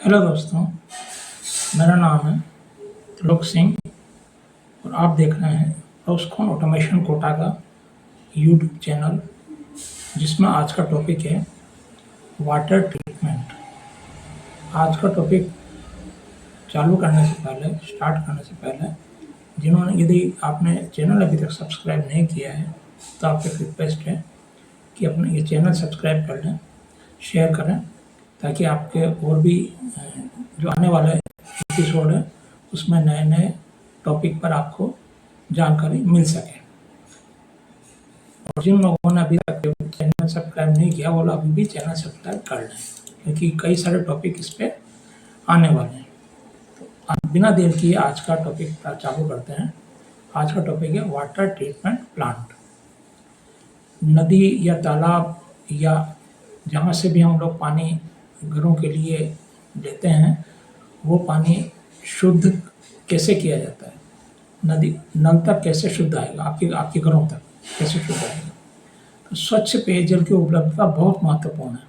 Hello दोस्तों, मेरा नाम है त्रिलोक सिंह और आप देख रहे हैं रोस्कॉन ऑटोमेशन कोटा का यूट्यूब चैनल, जिसमें आज का टॉपिक है वाटर ट्रीटमेंट। आज का टॉपिक चालू करने से पहले, स्टार्ट करने से पहले, यदि आपने चैनल अभी तक सब्सक्राइब नहीं किया है तो आपसे रिक्वेस्ट है कि अपने ये चैनल सब्सक्राइब कर लें, शेयर करें, ताकि आपके और भी जो आने वाले एपिसोड है उसमें नए नए टॉपिक पर आपको जानकारी मिल सके। और जिन लोगों ने अभी तक चैनल सब्सक्राइब नहीं किया वो लोग अभी भी चैनल सब्सक्राइब कर लें, क्योंकि कई सारे टॉपिक इस पर आने वाले हैं। तो बिना देर किए आज का टॉपिक चालू करते हैं। आज का टॉपिक है वाटर ट्रीटमेंट प्लांट। नदी या तालाब या जहाँ से भी हम लोग पानी घरों के लिए लेते हैं, वो पानी शुद्ध कैसे किया जाता है, नदी नल तक कैसे शुद्ध आएगा, आपके घरों तक कैसे शुद्ध आएगा। तो स्वच्छ पेयजल की उपलब्धता बहुत महत्वपूर्ण है।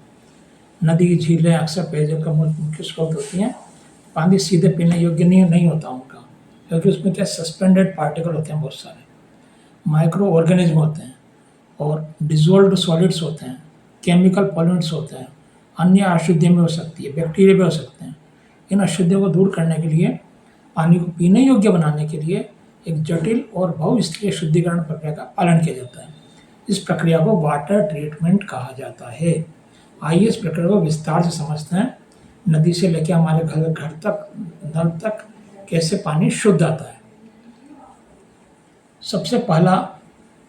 नदी, झीलें अक्सर पेयजल का मुख्य स्रोत होती हैं। पानी सीधे पीने योग्य नहीं होता उनका, क्योंकि उसमें क्या सस्पेंडेड पार्टिकल होते हैं, बहुत सारे माइक्रो ऑर्गेनिज्म होते हैं और डिजोल्व्ड सॉलिड्स होते हैं, केमिकल पॉल्यूंट्स होते हैं, अन्य अशुद्धियाँ भी हो सकती है, बैक्टीरिया भी हो सकते हैं। इन अशुद्धियों को दूर करने के लिए, पानी को पीने योग्य बनाने के लिए एक जटिल और बहुस्तरीय शुद्धिकरण प्रक्रिया का पालन किया जाता है। इस प्रक्रिया को वाटर ट्रीटमेंट कहा जाता है। आइए इस प्रक्रिया को विस्तार से समझते हैं। नदी से लेकर हमारे घर तक, नल तक कैसे पानी शुद्ध आता है। सबसे पहला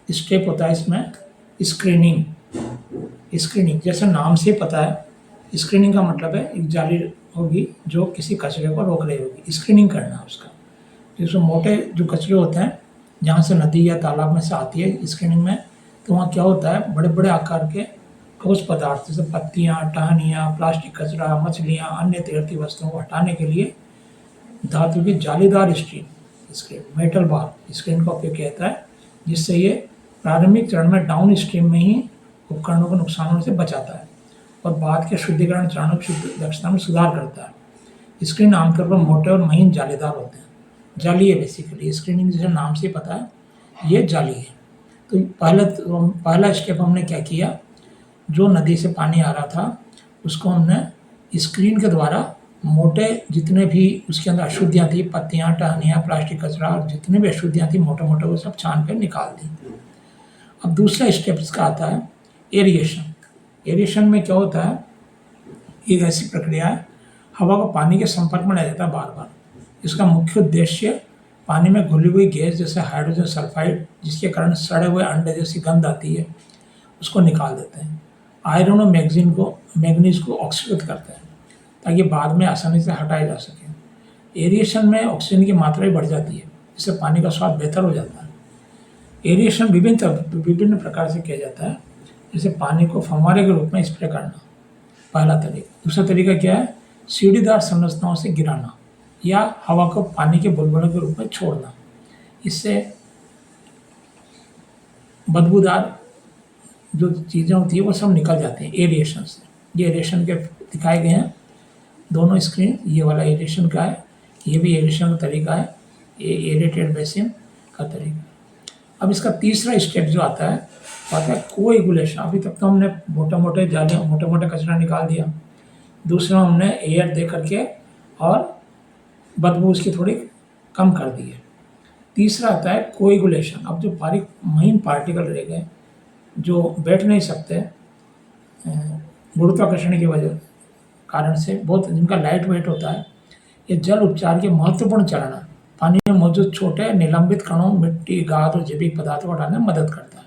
स्टेप होता है इसमें स्क्रीनिंग। स्क्रीनिंग जैसे नाम से पता है, स्क्रीनिंग का मतलब है एक जाली होगी जो किसी कचरे को रोक रही होगी। स्क्रीनिंग करना उसका, जिसमें मोटे जो कचरे होते हैं जहाँ से नदी या तालाब में से आती है स्क्रीनिंग में, तो वहाँ क्या होता है, बड़े बड़े आकार के ठोस पदार्थ जैसे पत्तियाँ, टहनियाँ, प्लास्टिक कचरा, मछलियाँ, अन्य तैरती वस्तुओं को हटाने के लिए धातु की जालीदार स्क्रीन मेटल बार स्क्रीन का उपयोग किया जाता है, जिससे ये प्रारंभिक चरण में डाउन स्ट्रीम में ही उपकरणों को नुकसानों से बचाता है और बाद के शुद्धिकरण चरणों की दक्षता में सुधार करता है। स्क्रीन आमतौर पर मोटे और महीन जालीदार होते हैं। जाली है बेसिकली, स्क्रीनिंग जैसे नाम से पता है ये जाली है। तो पहला स्टेप हमने क्या किया, जो नदी से पानी आ रहा था उसको हमने स्क्रीन के द्वारा मोटे जितने भी उसके अंदर अशुद्धियाँ थी, पत्तियाँ, टहनियाँ, प्लास्टिक कचरा और जितने भी अशुद्धियाँ थी मोटे मोटे, वो सब छान कर निकाल दी। अब दूसरा स्टेप इसका आता है एरिएशन। एरिएशन में क्या होता है, एक ऐसी प्रक्रिया है, हवा को पानी के संपर्क में लाया जाता है बार बार। इसका मुख्य उद्देश्य पानी में घुली हुई गैस जैसे हाइड्रोजन सल्फाइड, जिसके कारण सड़े हुए अंडे जैसी गंध आती है, उसको निकाल देते हैं। आयरन और मैग्नीज को ऑक्सीकृत करते हैं ताकि बाद में आसानी से हटाया जा सके। एरिएशन में ऑक्सीजन की मात्रा भी बढ़ जाती है, जिससे पानी का स्वाद बेहतर हो जाता है। एरिएशन विभिन्न प्रकार से किया जाता है, जैसे पानी को फव्वारे के रूप में स्प्रे करना, पहला तरीका। दूसरा तरीका क्या है, सीढ़ीदार संरचनाओं से गिराना या हवा को पानी के बुलबुलों के रूप में छोड़ना। इससे बदबूदार जो चीज़ें होती है वो सब निकल जाती हैं एरिएशन से। ये एरिएशन के दिखाए गए हैं दोनों स्क्रीन। ये वाला एरिएशन का है, ये भी एरिएशन का तरीका है, ये एरेटेड बेसिन का तरीका। अब इसका तीसरा स्टेप जो आता है कोएगुलेशन। अभी तक तो हमने मोटे मोटे कचरा निकाल दिया। दूसरा हमने एयर दे करके और बदबू उसकी थोड़ी कम कर दी है। तीसरा आता है कोएगुलेशन। अब जो बारीक महीन पार्टिकल रह गए जो बैठ नहीं सकते गुरुत्वाकर्षण की वजह कारण से, बहुत जिनका लाइट वेट होता है, ये जल उपचार के महत्वपूर्ण चरण है। पानी में मौजूद छोटे निलंबित कणों, मिट्टी, गाद और जैविक पदार्थों को हटाने में मदद करता है।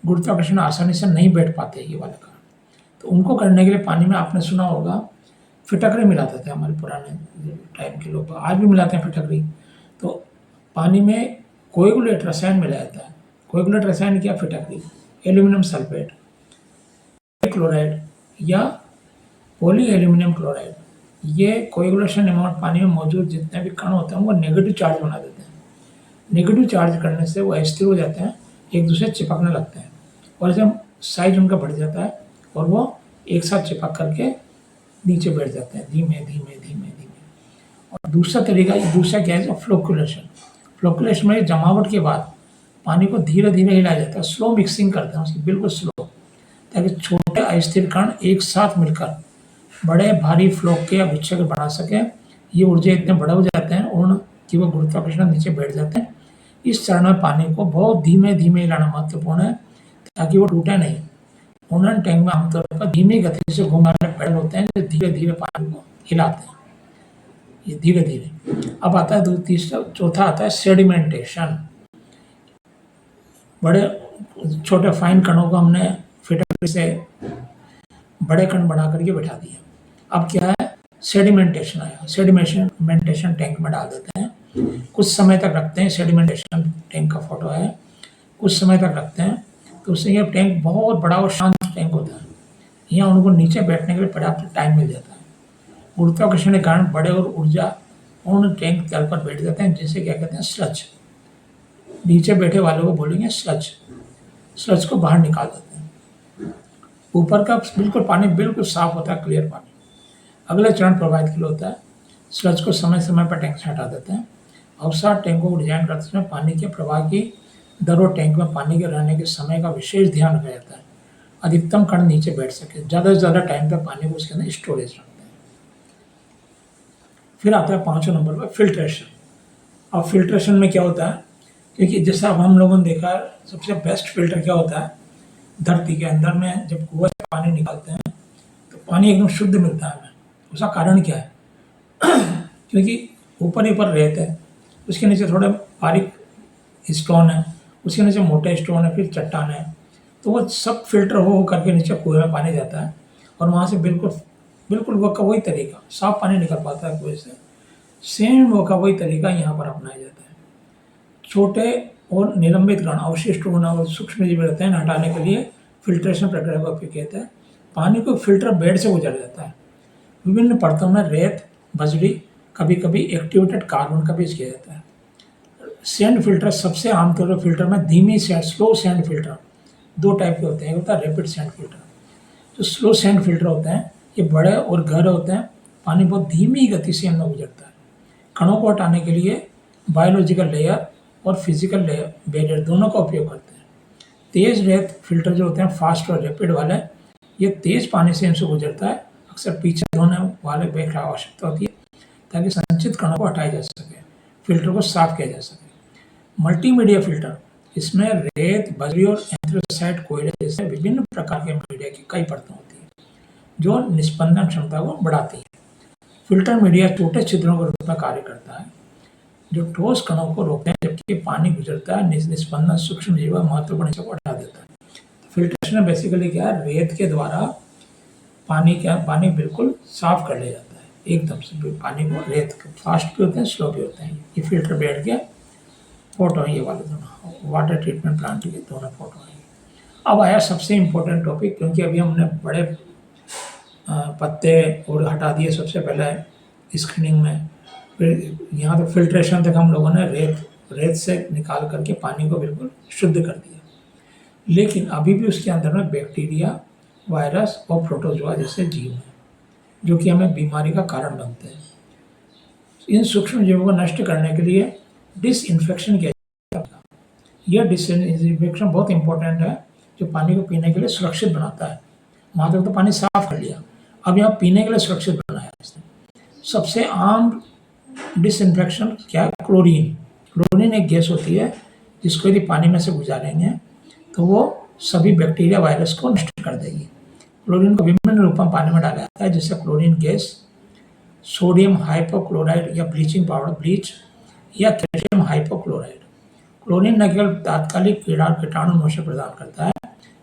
गुरुत्वाकर्षण आसानी से नहीं बैठ पाते ये वाले कारण, तो उनको करने के लिए पानी में आपने सुना होगा फिटकरी मिलाते थे हमारे पुराने टाइम के लोग, आज भी मिलाते हैं फिटकरी। तो पानी में कोएगुलेट रसायन मिलाया जाता है। कोएगुलेट रसायन क्या, फिटकरी, एल्यूमिनियम सल्फेट, क्लोराइड या पॉली एल्यूमिनियम क्लोराइड। ये कोएगुलेशन अमाउंट पानी में मौजूद जितने भी कण होते हैं वो नेगेटिव चार्ज बना देते हैं। नेगेटिव चार्ज करने से वो अस्थिर हो जाते हैं, एक दूसरे चिपकने लगते हैं और जब साइज उनका बढ़ जाता है और वो एक साथ चिपक करके नीचे बैठ जाते हैं धीमे धीमे धीमे धीमे। और दूसरा क्या है, फ्लोकुलेशन। फ्लोकुलेशन में जमावट के बाद पानी को धीरे धीरे हिलाया जाता है, स्लो मिक्सिंग करते हैं उसकी, बिल्कुल स्लो, ताकि छोटे अस्थिर कण एक साथ मिलकर बड़े भारी फ्लोक के या गुच्छे को बना सके। ये ऊर्जा इतने बड़े हो जाते हैं उन कि वो गुरुत्वाकर्षण नीचे बैठ जाते हैं। इस चरण में पानी को बहुत धीमे धीमे हिलाना महत्वपूर्ण है ताकि वो टूटे नहीं। उन्नयन टैंक में आमतौर पर धीमी गति से घूमने वाले पैडल होते हैं जो धीरे धीरे पानी को हिलाते हैं, ये धीरे धीरे। अब आता है चौथा आता है सेडिमेंटेशन। बड़े छोटे फाइन कणों को हमने फिटर से बड़े कण बना करके बैठा दिए। अब क्या है, सेडिमेंटेशन आया। सेडिमेंटेशन टैंक में डाल देते हैं, कुछ समय तक रखते हैं। सेडिमेंटेशन टैंक का फोटो है, कुछ समय तक रखते हैं तो उससे ये टैंक बहुत बड़ा और शांत टैंक होता है। यहाँ उनको नीचे बैठने के लिए पर्याप्त टाइम मिल जाता है। गुरुत्वाकर्षण के कारण बड़े और ऊर्जा उन टैंक तल पर बैठ जाते हैं, जिसे क्या कहते हैं, स्लज। नीचे बैठे वालों को बोलेंगे स्लज। स्लज को बाहर निकाल देते हैं। ऊपर का बिल्कुल पानी बिल्कुल साफ होता है, क्लियर पानी। अगला चरण प्रवाहित के लिए होता है। स्लज को समय समय पर टैंक से हटा देते हैं। अवसाद टैंकों को डिजाइन करते समय पानी के प्रवाह की दर और टैंक में पानी के रहने के समय का विशेष ध्यान रखा जाता है। अधिकतम कण नीचे बैठ सके, ज़्यादा से ज़्यादा टाइम तक पानी को उसके अंदर स्टोरेज रखते हैं। फिर आता है 5वें नंबर पर फिल्ट्रेशन। अब फिल्ट्रेशन में क्या होता है, क्योंकि जैसा अब हम लोगों ने देखा सबसे बेस्ट फिल्टर क्या होता है, धरती के अंदर में जब कुएं से पानी निकालते हैं तो पानी एकदम शुद्ध मिलता है हमें। उसका कारण क्या है, क्योंकि ऊपर ही पर रेत है, उसके नीचे थोड़े बारीक स्टोन है, उसके नीचे मोटे स्टोन है, फिर चट्टान है, तो वो सब फिल्टर हो करके नीचे कुएं में पानी जाता है और वहाँ से बिल्कुल बिल्कुल वो का वही तरीका साफ पानी निकल पाता है कुएं से। सेम वो का वही तरीका यहाँ पर अपनाया जाता है। छोटे और निलंबित कण, अवशिष्ट होना और सूक्ष्म जीव रहते हैं, हटाने के लिए फिल्ट्रेशन प्रक्रिया का उपयोग किया है। पानी को फिल्टर बेड से गुजर जाता है। विभिन्न परतों में रेत, बजरी, कभी कभी एक्टिवेटेड कार्बन का भी किया जाता है। सैंड फिल्टर सबसे आमतौर पर फिल्टर में धीमी सैंड, स्लो सैंड फिल्टर दो टाइप के होते हैं। एक होता है रैपिड सैंड फिल्टर। जो स्लो सैंड फिल्टर होते हैं ये बड़े और गहरे होते हैं, पानी बहुत धीमी गति से इनमें गुजरता है। कणों को हटाने के लिए बायोलॉजिकल लेयर और फिजिकल लेयर बैरियर दोनों का उपयोग करते हैं। तेज रेत फिल्टर जो होते हैं, फास्ट और रैपिड वाले, ये तेज पानी से इनसे गुजरता है। अक्सर पीछे धोने वाले बैग की आवश्यकता होती है ताकि संचित कणों को हटाया जा सके, फिल्टर को साफ किया जा सके। मल्टीमीडिया फिल्टर, इसमें रेत, बजरी और एंथ्रेसाइट कोयले जैसे विभिन्न प्रकार के मीडिया की कई परतें होती हैं जो निस्पंदन क्षमता को बढ़ाती है। फिल्टर मीडिया छोटे छिद्रों के रूप में कार्य करता है जो ठोस कणों को रोकते हैं, जबकि पानी गुजरता है निस्पंदन सूक्ष्म जीव महत्वपूर्ण हिस्सों को हटा देता है। फिल्ट्रेशन में बेसिकली क्या है, रेत के द्वारा पानी बिल्कुल साफ कर लिया जाता है एकदम से। पानी को रेत फास्ट भी होते हैं, स्लो भी होते हैं। ये फिल्टर बैठ के फोटो है, ये वाले दोनों वाटर ट्रीटमेंट प्लांट के दोनों फोटो हैं। अब आया सबसे इम्पोर्टेंट टॉपिक, क्योंकि अभी हमने बड़े पत्ते और हटा दिए सबसे पहले स्क्रीनिंग में। फिर यहाँ तो फिल्ट्रेशन तक हम लोगों ने रेत से निकाल करके पानी को बिल्कुल शुद्ध कर दिया, लेकिन अभी भी उसके अंदर में बैक्टीरिया, वायरस और प्रोटोजोआ जैसे जीव हैं जो कि हमें बीमारी का कारण बनते हैं। इन सूक्ष्म जीवों को नष्ट करने के लिए डिसइंफेक्शन किया जाता है। यह डिसइंफेक्शन बहुत इंपॉर्टेंट है, जो पानी को पीने के लिए सुरक्षित बनाता है। वहाँ तक तो पानी साफ कर लिया, अब यहाँ पीने के लिए सुरक्षित बनाया इसने। सबसे आम डिसइंफेक्शन क्या है, क्लोरीन। क्लोरीन एक गैस होती है जिसको यदि पानी में से गुजारेंगे तो वो सभी बैक्टीरिया, वायरस को नष्ट कर देगी। क्लोरीन को विभिन्न रूपों में पानी में डाला जाता है, जैसे क्लोरीन गैस, सोडियम हाइपोक्लोराइड या ब्लीचिंग पाउडर, ब्लीच, या कैल्शियम हाइपोक्लोराइड। क्लोरीन न केवल तात्कालिक कीटाणु नाशक प्रदान करता है,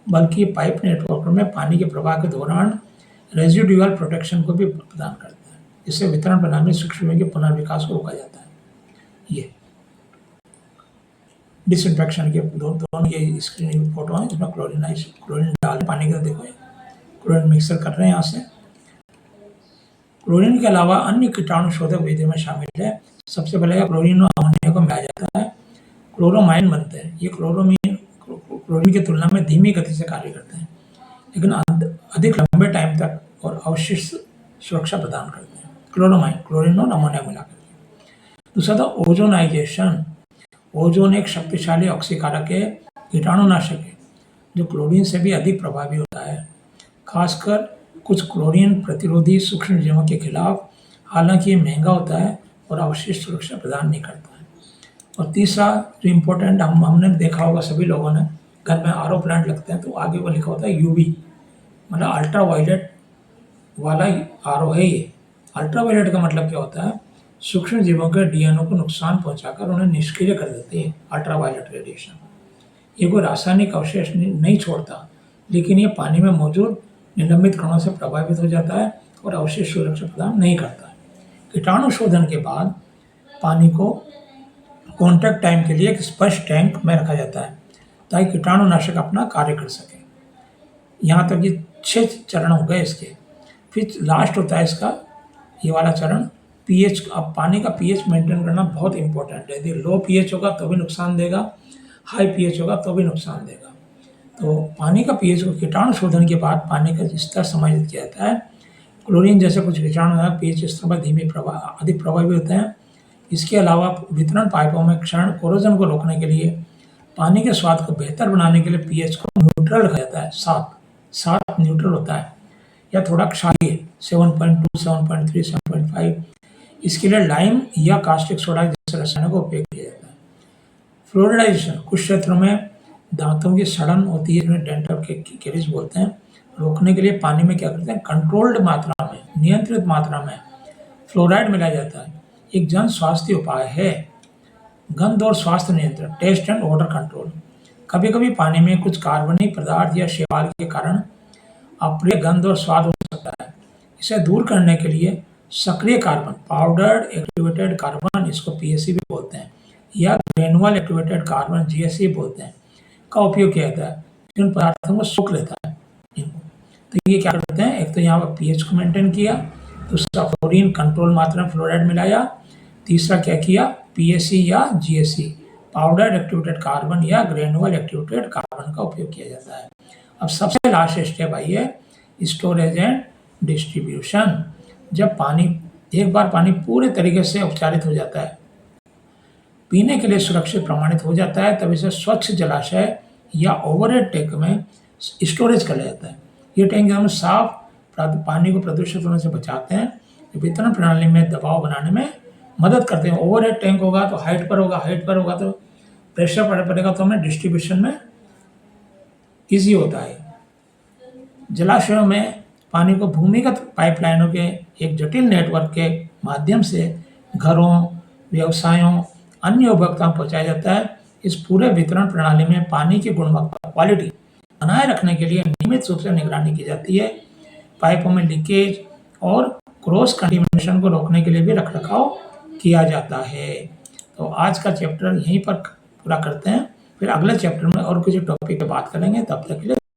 बल्कि पाइप नेटवर्क में पानी के प्रवाह के दौरान रेजिडुअल प्रोटेक्शन को भी प्रदान करता है, जिससे वितरण प्रणाली में सूक्ष्म के पुनर्विकास को रोका जाता है। ये डिसइंफेक्शन के दोनों ये स्क्रीन फोटो हैं जिसमें क्लोरीन डाल पानी के, देखो क्लोरीन मिक्सर कर रहे हैं यहाँ से। क्लोरीन के अलावा अन्य कीटाणु शोधक विधियों में शामिल है। सबसे पहले क्लोरीन और अमोनिया को मिलाया जाता है, क्लोरोमाइन बनते हैं। ये क्लोरीन की तुलना में धीमी गति से कार्य करते हैं, लेकिन अधिक लंबे टाइम तक और अवशिष्ट सुरक्षा प्रदान करते हैं, क्लोरोमाइन, क्लोरीन और अमोनिया मिलाकर। दूसरा था ओजोनाइजेशन। ओजोन एक शक्तिशाली ऑक्सीकारक है, कीटाणुनाशक है, जो क्लोरीन से भी अधिक प्रभावी होता है, खासकर कुछ क्लोरीन प्रतिरोधी सूक्ष्मजीवों के खिलाफ। हालांकि ये महंगा होता है और अवशिष्ट सुरक्षा प्रदान नहीं करता है। और तीसरा जो इम्पोर्टेंट हमने देखा होगा सभी लोगों ने, घर में आरओ प्लांट लगते हैं तो आगे वो लिखा होता है यूवी, मतलब अल्ट्रा वायलेट वाला आरओ है ये। अल्ट्रा वायलेट का मतलब क्या होता है? सूक्ष्म जीवों के डीएनए को नुकसान पहुंचाकर उन्हें निष्क्रिय कर देती है अल्ट्रा वायलेट रेडिएशन। ये कोई रासायनिक अवशेष नहीं छोड़ता, लेकिन ये पानी में मौजूद निलंबित कणों से प्रभावित हो जाता है और अवशेष सुरक्षा प्रदान नहीं करता है। कीटाणु शोधन के बाद पानी को कॉन्टैक्ट टाइम के लिए एक स्पष्ट टैंक में रखा जाता है ताकि कीटाणुनाशक अपना कार्य कर सके। यहाँ तक ये 6 चरण हो गए इसके। फिर लास्ट होता है इसका ये वाला चरण, पीएच। अब पानी का पीएच मेंटेन करना बहुत इंपॉर्टेंट है। यदि लो पीएच होगा तो भी नुकसान देगा, हाई पीएच होगा तो भी नुकसान देगा। तो पानी का पीएच को कीटाणु शोधन के बाद पानी का स्तर समायोजित किया जाता है। क्लोरीन जैसे कुछ कीटाणु पीएच स्तर पर अधिक प्रभावी होते हैं। इसके अलावा वितरण पाइपों में क्षरण कोरोजन को रोकने के लिए, पानी के स्वाद को बेहतर बनाने के लिए पीएच को न्यूट्रल रखा जाता है। 7 न्यूट्रल होता है या थोड़ा क्षारीय 7.2, 7.3, 7.5। इसके लिए लाइम या कास्टिक सोडा जैसे रसायनों का उपयोग किया जाता है। फ्लोरिडाइजेशन कुछ क्षेत्रों में दांतों की सड़न होती है, जिन्हें डेंटल कैरीज बोलते हैं, रोकने के लिए पानी में क्या करते हैं, कंट्रोल्ड मात्रा में, नियंत्रित मात्रा में फ्लोराइड मिलाया जाता है। एक जन स्वास्थ्य उपाय है गंध और स्वास्थ्य नियंत्रण, टेस्ट एंड ओडर कंट्रोल। कभी कभी पानी में कुछ कार्बनिक पदार्थ या शैवाल के कारण अप्रिय गंध और स्वाद हो सकता है। इसे दूर करने के लिए सक्रिय कार्बन, पाउडर्ड एक्टिवेटेड कार्बन, इसको पीएससी भी बोलते हैं, या ग्रेनुअल एक्टिवेटेड कार्बन, जीएससी बोलते हैं, का उपयोग किया जाता है। जिन पदार्थों को सोख लेता है इनको। तो ये क्या करते हैं, एक तो यहाँ पर पीएच को मेंटेन किया, दूसरा फ्लोरीन कंट्रोल मात्रा में फ्लोराइड मिलाया, तीसरा क्या किया, पीएससी या जीएससी, पाउडर्ड एक्टिवेटेड कार्बन या ग्रेनुअल एक्टिवेटेड कार्बन का उपयोग किया जाता है। अब सबसे लास्ट स्टेप आई है स्टोरेज एंड डिस्ट्रीब्यूशन। जब एक बार पानी पूरे तरीके से उपचारित हो जाता है, पीने के लिए सुरक्षित प्रमाणित हो जाता है, तब इसे स्वच्छ जलाशय या ओवरहेड टैंक में स्टोरेज कर लिया जाता है। ये टैंक हम साफ पानी को प्रदूषित होने से बचाते हैं, वितरण प्रणाली में दबाव बनाने में मदद करते हैं। ओवरहेड टैंक होगा तो हाइट पर होगा तो प्रेशर पड़ेगा तो हमें डिस्ट्रीब्यूशन में ईजी होता है। जलाशयों में पानी को भूमिगत पाइपलाइनों के एक जटिल नेटवर्क के माध्यम से घरों, व्यवसायों, अन्य उपभोक्ताओं पहुंचाया जाता है। इस पूरे वितरण प्रणाली में पानी की गुणवत्ता, क्वालिटी बनाए रखने के लिए नियमित रूप से निगरानी की जाती है। पाइपों में लीकेज और क्रॉस कंटेमिनेशन को रोकने के लिए भी रखरखाव किया जाता है। तो आज का चैप्टर यहीं पर पूरा करते हैं, फिर अगले चैप्टर में और किसी टॉपिक पे बात करेंगे। तब तक के लिए